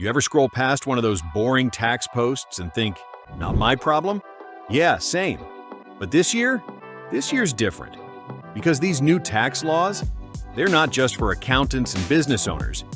You ever scroll past one of those boring tax posts and think, not my problem? Yeah, same. But this year's different. Because these new tax laws, they're not just for accountants and business owners.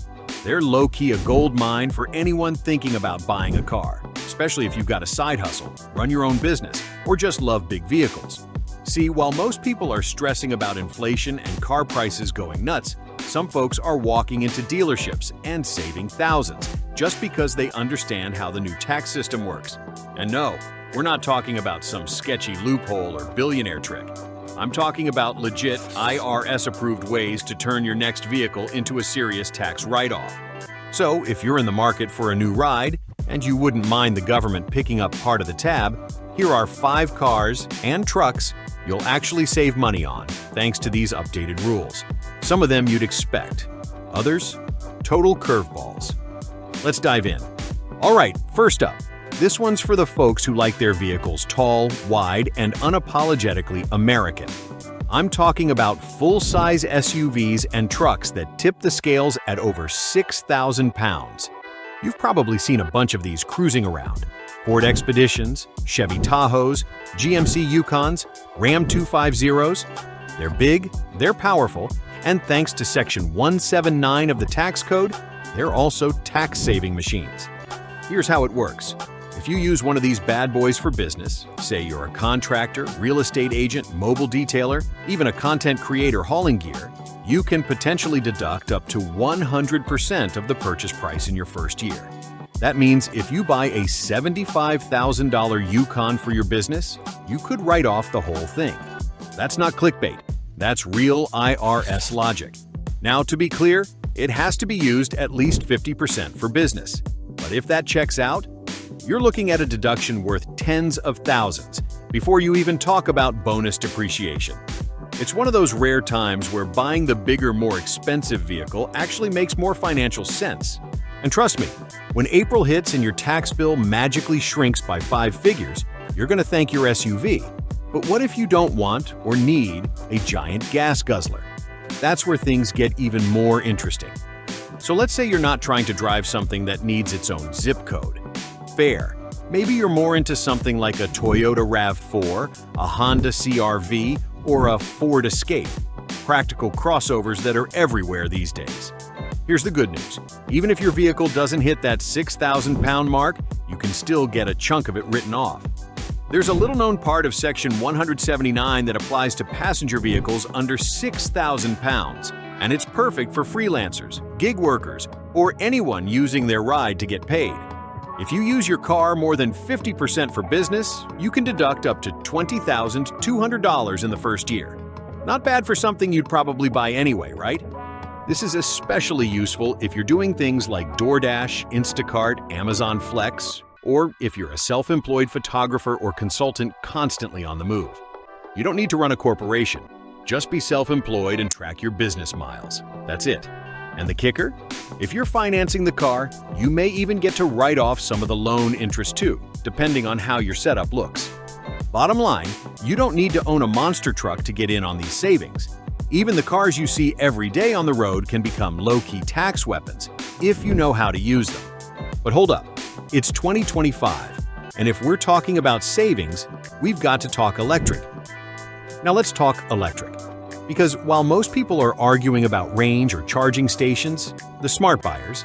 They're low-key a gold mine for anyone thinking about buying a car, especially if you've got a side hustle, run your own business, or just love big vehicles. See, while most people are stressing about inflation and car prices going nuts, some folks are walking into dealerships and saving thousands just because they understand how the new tax system works. And no, we're not talking about some sketchy loophole or billionaire trick. I'm talking about legit IRS-approved ways to turn your next vehicle into a serious tax write-off. So, if you're in the market for a new ride, and you wouldn't mind the government picking up part of the tab, here are 5 cars and trucks you'll actually save money on thanks to these updated rules. Some of them you'd expect, others, total curveballs. Let's dive in. All right, first up, this one's for the folks who like their vehicles tall, wide, and unapologetically American. I'm talking about full-size SUVs and trucks that tip the scales at over 6,000 pounds. You've probably seen a bunch of these cruising around. Ford Expeditions, Chevy Tahoes, GMC Yukons, Ram 250s. They're big, they're powerful, and thanks to Section 179 of the tax code, they're also tax-saving machines. Here's how it works. If you use one of these bad boys for business, say you're a contractor, real estate agent, mobile detailer, even a content creator hauling gear, you can potentially deduct up to 100% of the purchase price in your first year. That means if you buy a $75,000 Yukon for your business, you could write off the whole thing. That's not clickbait. That's real IRS logic. Now, to be clear, it has to be used at least 50% for business. But if that checks out, you're looking at a deduction worth tens of thousands before you even talk about bonus depreciation. It's one of those rare times where buying the bigger, more expensive vehicle actually makes more financial sense. And trust me, when April hits and your tax bill magically shrinks by 5 figures, you're going to thank your SUV. But what if you don't want or need a giant gas guzzler? That's where things get even more interesting. So let's say you're not trying to drive something that needs its own zip code. Fair. Maybe you're more into something like a Toyota RAV4, a Honda CR-V, or a Ford Escape. Practical crossovers that are everywhere these days. Here's the good news. Even if your vehicle doesn't hit that 6,000-pound mark, you can still get a chunk of it written off. There's a little-known part of Section 179 that applies to passenger vehicles under 6,000 pounds, and it's perfect for freelancers, gig workers, or anyone using their ride to get paid. If you use your car more than 50% for business, you can deduct up to $20,200 in the first year. Not bad for something you'd probably buy anyway, right? This is especially useful if you're doing things like DoorDash, Instacart, Amazon Flex, or if you're a self-employed photographer or consultant constantly on the move. You don't need to run a corporation. Just be self-employed and track your business miles. That's it. And the kicker? If you're financing the car, you may even get to write off some of the loan interest too, depending on how your setup looks. Bottom line, you don't need to own a monster truck to get in on these savings. Even the cars you see every day on the road can become low-key tax weapons if you know how to use them. But hold up, it's 2025, and if we're talking about savings, we've got to talk electric. Now let's talk electric. Because while most people are arguing about range or charging stations, the smart buyers,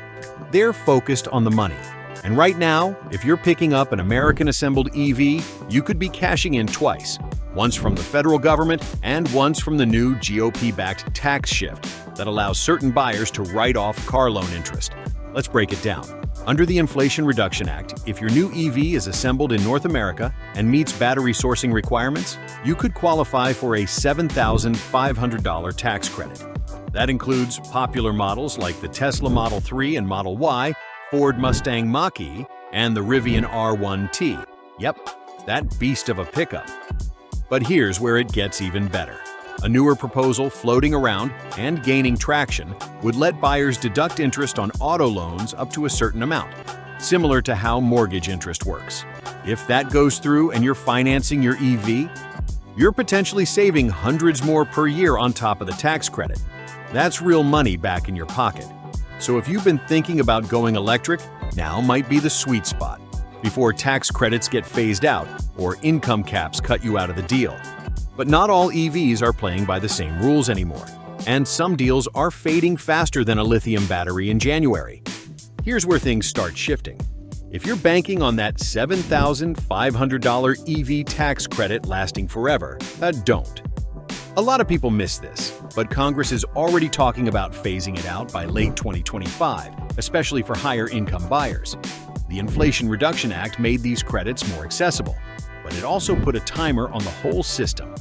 they're focused on the money. And right now, if you're picking up an American-assembled EV, you could be cashing in twice. Once from the federal government and once from the new GOP-backed tax shift that allows certain buyers to write off car loan interest. Let's break it down. Under the Inflation Reduction Act, if your new EV is assembled in North America and meets battery sourcing requirements, you could qualify for a $7,500 tax credit. That includes popular models like the Tesla Model 3 and Model Y, Ford Mustang Mach-E, and the Rivian R1T. Yep, that beast of a pickup. But here's where it gets even better. A newer proposal floating around and gaining traction would let buyers deduct interest on auto loans up to a certain amount, similar to how mortgage interest works. If that goes through and you're financing your EV, you're potentially saving hundreds more per year on top of the tax credit. That's real money back in your pocket. So if you've been thinking about going electric, now might be the sweet spot, before tax credits get phased out or income caps cut you out of the deal. But not all EVs are playing by the same rules anymore, and some deals are fading faster than a lithium battery in January. Here's where things start shifting. If you're banking on that $7,500 EV tax credit lasting forever, don't. A lot of people miss this, but Congress is already talking about phasing it out by late 2025, especially for higher-income buyers. The Inflation Reduction Act made these credits more accessible, but it also put a timer on the whole system.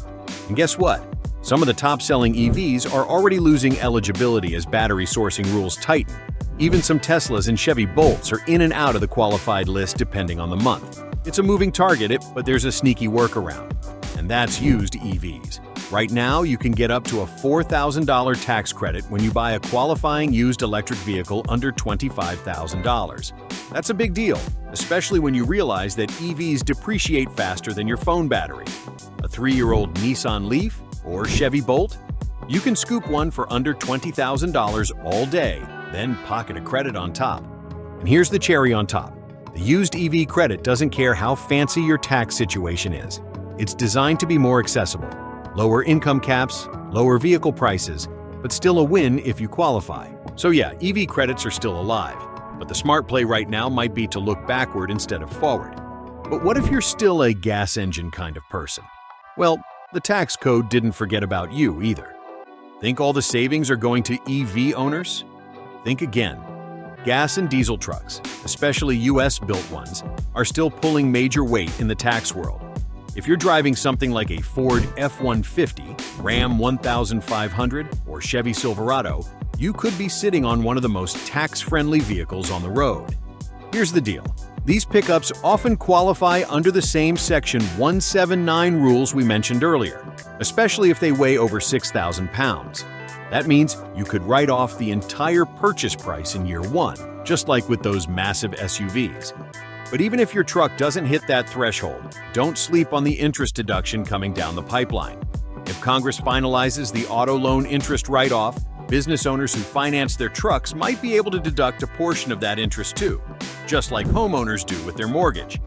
And guess what? Some of the top-selling EVs are already losing eligibility as battery sourcing rules tighten. Even some Teslas and Chevy Bolts are in and out of the qualified list depending on the month. It's a moving target, but there's a sneaky workaround, and that's used EVs. Right now, you can get up to a $4,000 tax credit when you buy a qualifying used electric vehicle under $25,000. That's a big deal, especially when you realize that EVs depreciate faster than your phone battery. A 3-year-old Nissan Leaf or Chevy Bolt? You can scoop one for under $20,000 all day, then pocket a credit on top. And here's the cherry on top. The used EV credit doesn't care how fancy your tax situation is. It's designed to be more accessible. Lower income caps, lower vehicle prices, but still a win if you qualify. So yeah, EV credits are still alive, but the smart play right now might be to look backward instead of forward. But what if you're still a gas engine kind of person? Well, the tax code didn't forget about you either. Think all the savings are going to EV owners? Think again. Gas and diesel trucks, especially US-built ones, are still pulling major weight in the tax world. If you're driving something like a Ford F-150, Ram 1500, or Chevy Silverado, you could be sitting on one of the most tax-friendly vehicles on the road. Here's the deal. These pickups often qualify under the same Section 179 rules we mentioned earlier, especially if they weigh over 6,000 pounds. That means you could write off the entire purchase price in year one, just like with those massive SUVs. But even if your truck doesn't hit that threshold, don't sleep on the interest deduction coming down the pipeline. If Congress finalizes the auto loan interest write-off, business owners who finance their trucks might be able to deduct a portion of that interest too, just like homeowners do with their mortgage.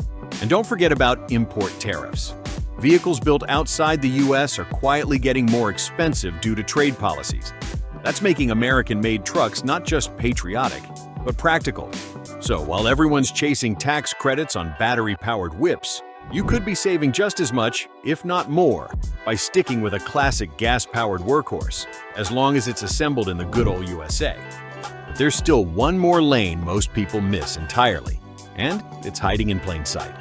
And don't forget about import tariffs. Vehicles built outside the US are quietly getting more expensive due to trade policies. That's making American-made trucks not just patriotic, but practical. So while everyone's chasing tax credits on battery-powered whips, you could be saving just as much, if not more, by sticking with a classic gas-powered workhorse, as long as it's assembled in the good old USA. But there's still one more lane most people miss entirely, and it's hiding in plain sight.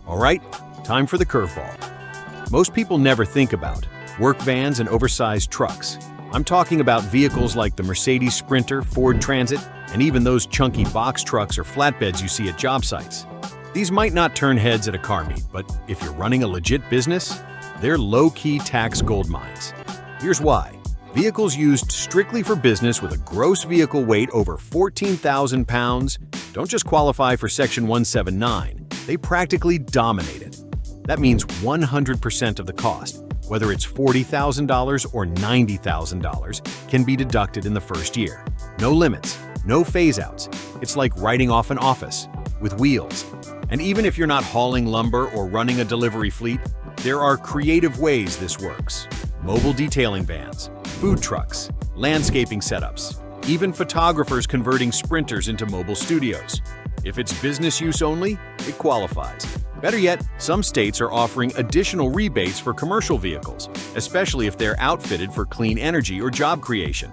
All right, time for the curveball. Most people never think about work vans and oversized trucks. I'm talking about vehicles like the Mercedes Sprinter, Ford Transit, and even those chunky box trucks or flatbeds you see at job sites. These might not turn heads at a car meet, but if you're running a legit business, they're low-key tax gold mines. Here's why. Vehicles used strictly for business with a gross vehicle weight over 14,000 pounds don't just qualify for Section 179, they practically dominate it. That means 100% of the cost, whether it's $40,000 or $90,000, can be deducted in the first year. No limits, no phase-outs. It's like writing off an office with wheels. And even if you're not hauling lumber or running a delivery fleet, there are creative ways this works. Mobile detailing vans, food trucks, landscaping setups, even photographers converting sprinters into mobile studios. If it's business use only, it qualifies. Better yet, some states are offering additional rebates for commercial vehicles, especially if they're outfitted for clean energy or job creation.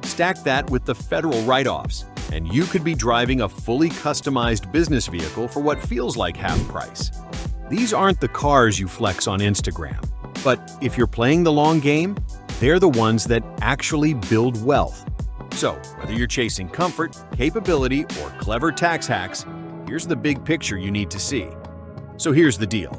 Stack that with the federal write-offs, and you could be driving a fully customized business vehicle for what feels like half price. These aren't the cars you flex on Instagram, but if you're playing the long game, they're the ones that actually build wealth. So, whether you're chasing comfort, capability, or clever tax hacks, here's the big picture you need to see. So here's the deal.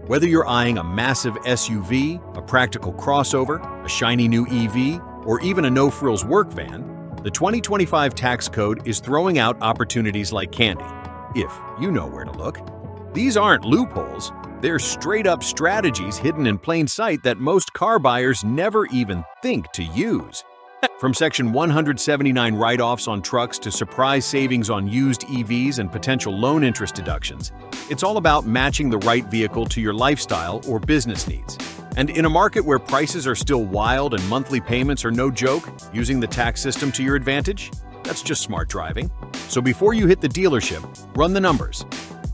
Whether you're eyeing a massive SUV, a practical crossover, a shiny new EV, or even a no-frills work van, the 2025 tax code is throwing out opportunities like candy, if you know where to look. These aren't loopholes, they're straight-up strategies hidden in plain sight that most car buyers never even think to use. From Section 179 write-offs on trucks to surprise savings on used EVs and potential loan interest deductions, it's all about matching the right vehicle to your lifestyle or business needs. And in a market where prices are still wild and monthly payments are no joke, using the tax system to your advantage? That's just smart driving. So before you hit the dealership, run the numbers.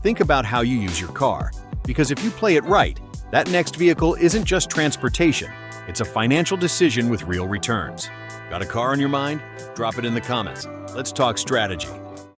Think about how you use your car. Because if you play it right, that next vehicle isn't just transportation, it's a financial decision with real returns. Got a car on your mind? Drop it in the comments. Let's talk strategy.